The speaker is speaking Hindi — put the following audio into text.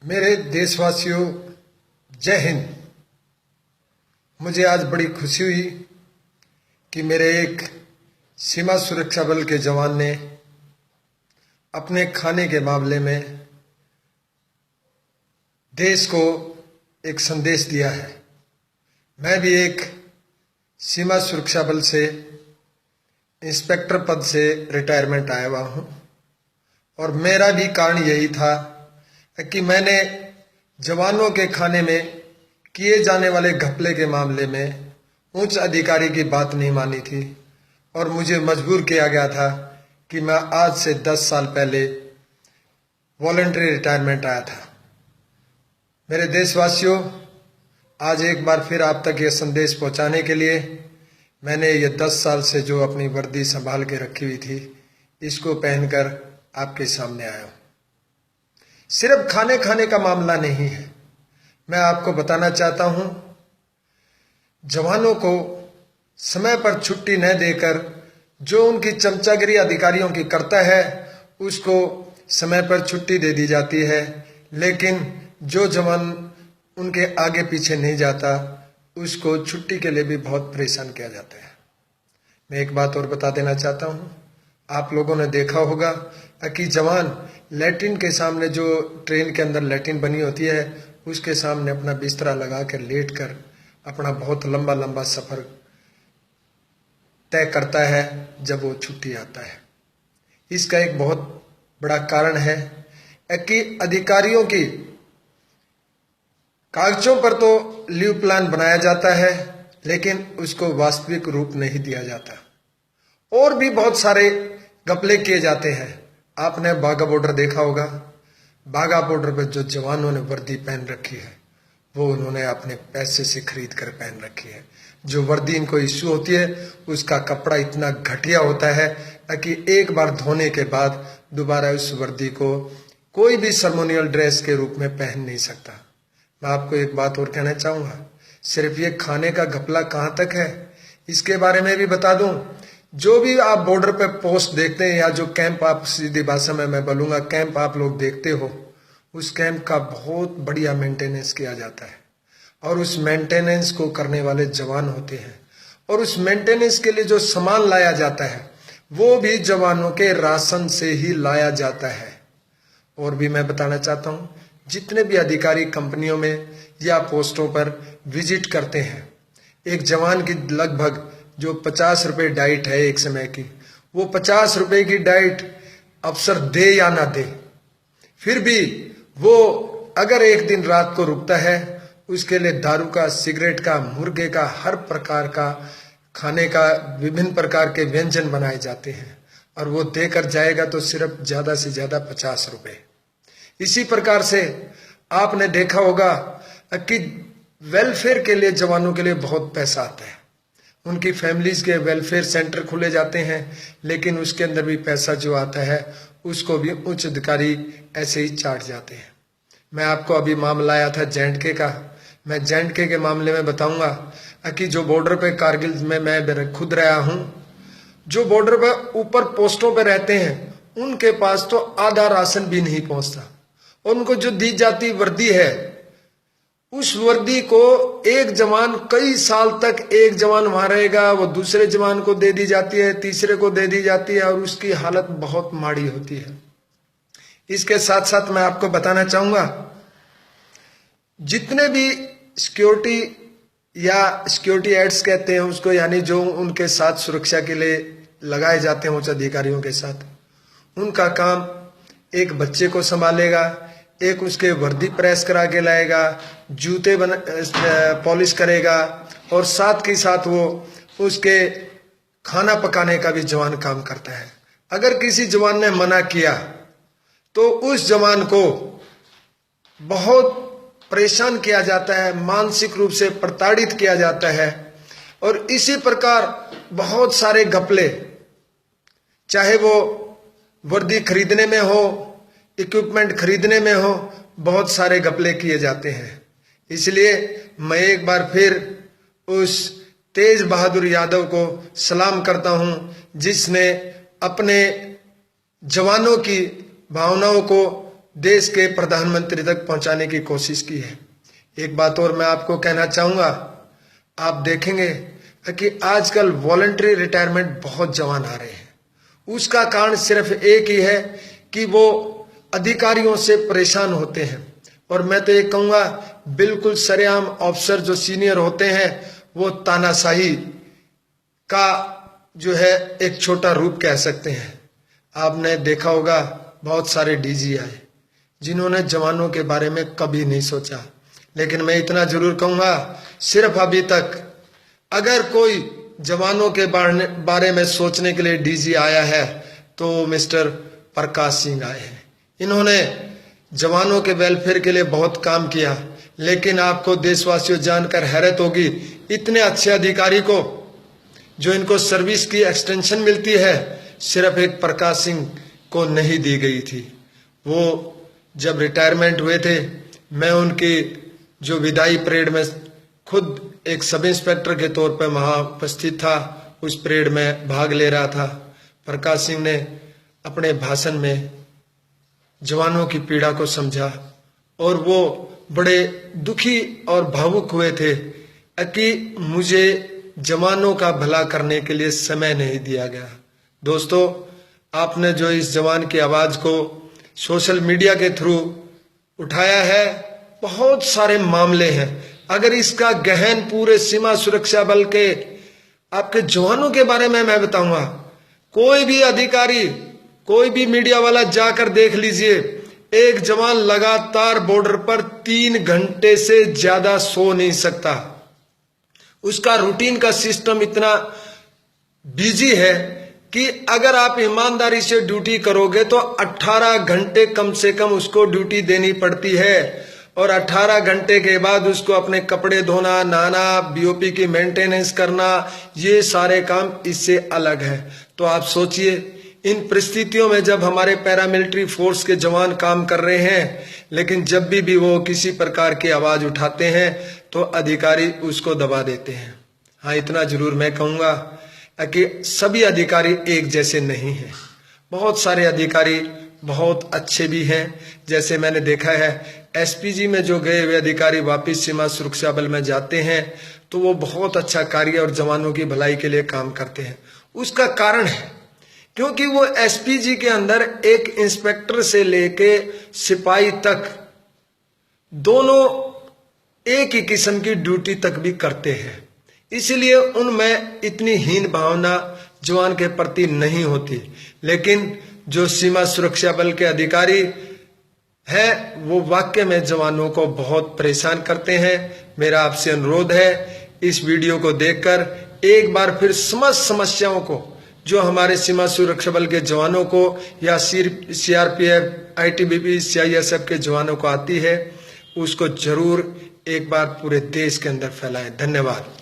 मेरे देशवासियों, जय हिंद। मुझे आज बड़ी खुशी हुई कि मेरे एक सीमा सुरक्षा बल के जवान ने अपने खाने के मामले में देश को एक संदेश दिया है। मैं भी एक सीमा सुरक्षा बल से इंस्पेक्टर पद से रिटायरमेंट आया हुआ हूँ और मेरा भी कारण यही था कि मैंने जवानों के खाने में किए जाने वाले घपले के मामले में उच्च अधिकारी की बात नहीं मानी थी और मुझे मजबूर किया गया था कि मैं आज से 10 साल पहले वॉलंटरी रिटायरमेंट आया था। मेरे देशवासियों, आज एक बार फिर आप तक ये संदेश पहुंचाने के लिए मैंने ये 10 साल से जो अपनी वर्दी संभाल के रखी हुई थी, इसको पहनकर आपके सामने आया हूं। सिर्फ खाने का मामला नहीं है। मैं आपको बताना चाहता हूं, जवानों को समय पर छुट्टी न देकर जो उनकी चमचागिरी अधिकारियों की करता है, उसको समय पर छुट्टी दे दी जाती है, लेकिन जो जवान उनके आगे पीछे नहीं जाता, उसको छुट्टी के लिए भी बहुत परेशान किया जाता है। मैं एक बात और बता देना चाहता हूं, आप लोगों ने देखा होगा कि जवान लैट्रिन के सामने, जो ट्रेन के अंदर लैट्रिन बनी होती है, उसके सामने अपना बिस्तरा लगा कर लेट कर अपना बहुत लंबा लंबा सफर तय करता है जब वो छुट्टी आता है। इसका एक बहुत बड़ा कारण है कि अधिकारियों की कागजों पर तो लीव प्लान बनाया जाता है, लेकिन उसको वास्तविक रूप नहीं दिया जाता। और भी बहुत सारे घपले किए जाते हैं। आपने बाघा बॉर्डर देखा होगा। बाघा बॉर्डर पर जो जवानों ने वर्दी पहन रखी है, वो उन्होंने अपने पैसे से खरीद कर पहन रखी है। जो वर्दी इनको इश्यू होती है, उसका कपड़ा इतना घटिया होता है कि एक बार धोने के बाद दोबारा उस वर्दी को कोई भी सर्मोनियल ड्रेस के रूप में पहन नहीं सकता। मैं आपको एक बात और कहना चाहूंगा, सिर्फ ये खाने का घपला कहाँ तक है, इसके बारे में भी बता दूं। जो भी आप बॉर्डर पे पोस्ट देखते हैं या जो कैंप, आप सीधी भाषा में मैं बोलूंगा, कैंप आप लोग देखते हो, उस कैंप का बहुत बढ़िया मेंटेनेंस किया जाता है और उस मेंटेनेंस को करने वाले जवान होते हैं। और उस मेंटेनेंस के लिए जो सामान लाया जाता है, वो भी जवानों के राशन से ही लाया जाता है। और भी मैं बताना चाहता हूं, जितने भी अधिकारी कंपनियों में या पोस्टों पर विजिट करते हैं, एक जवान की लगभग जो 50 रुपए डाइट है एक समय की, वो 50 रुपए की डाइट अफसर दे या ना दे, फिर भी वो अगर एक दिन रात को रुकता है, उसके लिए दारू का, सिगरेट का, मुर्गे का, हर प्रकार का खाने का विभिन्न प्रकार के व्यंजन बनाए जाते हैं और वो देकर जाएगा तो सिर्फ ज्यादा से ज्यादा 50 रुपए। इसी प्रकार से आपने देखा होगा कि वेलफेयर के लिए जवानों के लिए बहुत पैसा आता है। उनकी फैमिलीज के वेलफेयर सेंटर खुले जाते हैं, लेकिन उसके अंदर भी पैसा जो आता है, उसको भी उच्च अधिकारी ऐसे ही चाट जाते हैं। मैं आपको अभी मामला आया था J&K का। मैं J&K के मामले में बताऊंगा कि जो बॉर्डर पे कारगिल में मैं खुद रहा हूं, जो बॉर्डर पर ऊपर पोस्टों पे रहते हैं, उनके पास तो आधा राशन भी नहीं पहुंचता। उनको जो दी जाती वर्दी है, उस वर्दी को एक जवान कई साल तक, एक जवान वहां रहेगा, वो दूसरे जवान को दे दी जाती है, तीसरे को दे दी जाती है और उसकी हालत बहुत माड़ी होती है। इसके साथ साथ मैं आपको बताना चाहूंगा, जितने भी सिक्योरिटी या सिक्योरिटी एड्स कहते हैं उसको, यानी जो उनके साथ सुरक्षा के लिए लगाए जाते हैं उच्च अधिकारियों के साथ, उनका काम एक बच्चे को संभालेगा, एक उसके वर्दी प्रेस करा के लाएगा, जूते पॉलिश करेगा और साथ के साथ वो उसके खाना पकाने का भी जवान काम करता है। अगर किसी जवान ने मना किया तो उस जवान को बहुत परेशान किया जाता है, मानसिक रूप से प्रताड़ित किया जाता है। और इसी प्रकार बहुत सारे घपले, चाहे वो वर्दी खरीदने में हो, इक्विपमेंट खरीदने में हो, बहुत सारे घपले किए जाते हैं। इसलिए मैं एक बार फिर उस तेज बहादुर यादव को सलाम करता हूं, जिसने अपने जवानों की भावनाओं को देश के प्रधानमंत्री तक पहुंचाने की कोशिश की है। एक बात और मैं आपको कहना चाहूंगा, आप देखेंगे कि आजकल वॉलंटरी रिटायरमेंट बहुत जवान आ रहे हैं। उसका कारण सिर्फ एक ही है कि वो अधिकारियों से परेशान होते हैं। और मैं तो ये कहूंगा, बिल्कुल सरेआम अफसर जो सीनियर होते हैं वो तानाशाही का जो है एक छोटा रूप कह सकते हैं। आपने देखा होगा बहुत सारे डीजी आए जिन्होंने जवानों के बारे में कभी नहीं सोचा। लेकिन मैं इतना जरूर कहूंगा, सिर्फ अभी तक अगर कोई जवानों के बारे में सोचने के लिए डीजी आया है तो मिस्टर प्रकाश सिंह आए हैं। इन्होंने जवानों के वेलफेयर के लिए बहुत काम किया। लेकिन आपको देशवासियों जानकर हैरत होगी, इतने अच्छे अधिकारी को जो इनको सर्विस की एक्सटेंशन मिलती है सिर्फ एक प्रकाश सिंह को नहीं दी गई थी। वो जब रिटायरमेंट हुए थे, मैं उनकी जो विदाई परेड में खुद एक सब इंस्पेक्टर के तौर पर वहां उपस्थित था, उस परेड में भाग ले रहा था। प्रकाश सिंह ने अपने भाषण में जवानों की पीड़ा को समझा और वो बड़े दुखी और भावुक हुए थे कि मुझे जवानों का भला करने के लिए समय नहीं दिया गया। दोस्तों, आपने जो इस जवान की आवाज को सोशल मीडिया के थ्रू उठाया है, बहुत सारे मामले हैं। अगर इसका गहन पूरे सीमा सुरक्षा बल के आपके जवानों के बारे में मैं बताऊंगा, कोई भी अधिकारी, कोई भी मीडिया वाला जाकर देख लीजिए, एक जवान लगातार बॉर्डर पर 3 घंटे से ज्यादा सो नहीं सकता। उसका रूटीन का सिस्टम इतना बिजी है कि अगर आप ईमानदारी से ड्यूटी करोगे तो 18 घंटे कम से कम उसको ड्यूटी देनी पड़ती है। और 18 घंटे के बाद उसको अपने कपड़े धोना, नहाना, बीओपी की मेंटेनेंस करना, ये सारे काम इससे अलग है। तो आप सोचिए, इन परिस्थितियों में जब हमारे पैरामिलिट्री फोर्स के जवान काम कर रहे हैं, लेकिन जब भी वो किसी प्रकार की आवाज उठाते हैं तो अधिकारी उसको दबा देते हैं। हाँ, इतना जरूर मैं कहूंगा कि सभी अधिकारी एक जैसे नहीं हैं। बहुत सारे अधिकारी बहुत अच्छे भी हैं। जैसे मैंने देखा है, एसपीजी में जो गए हुए अधिकारी वापिस सीमा सुरक्षा बल में जाते हैं तो वो बहुत अच्छा कार्य और जवानों की भलाई के लिए काम करते हैं। उसका कारण है क्योंकि वो एसपीजी के अंदर एक इंस्पेक्टर से लेके सिपाही तक दोनों एक ही किस्म की ड्यूटी तक भी करते हैं। इसलिए उनमें इतनी हीन भावना जवान के प्रति नहीं होती। लेकिन जो सीमा सुरक्षा बल के अधिकारी है वो वाकई में जवानों को बहुत परेशान करते हैं। मेरा आपसे अनुरोध है, इस वीडियो को देखकर एक बार फिर समस्त समस्याओं को जो हमारे सीमा सुरक्षा बल के जवानों को या सीआरपीएफ, आईटीबीपी, सीआईएसएफ के जवानों को आती है, उसको जरूर एक बार पूरे देश के अंदर फैलाएं। धन्यवाद।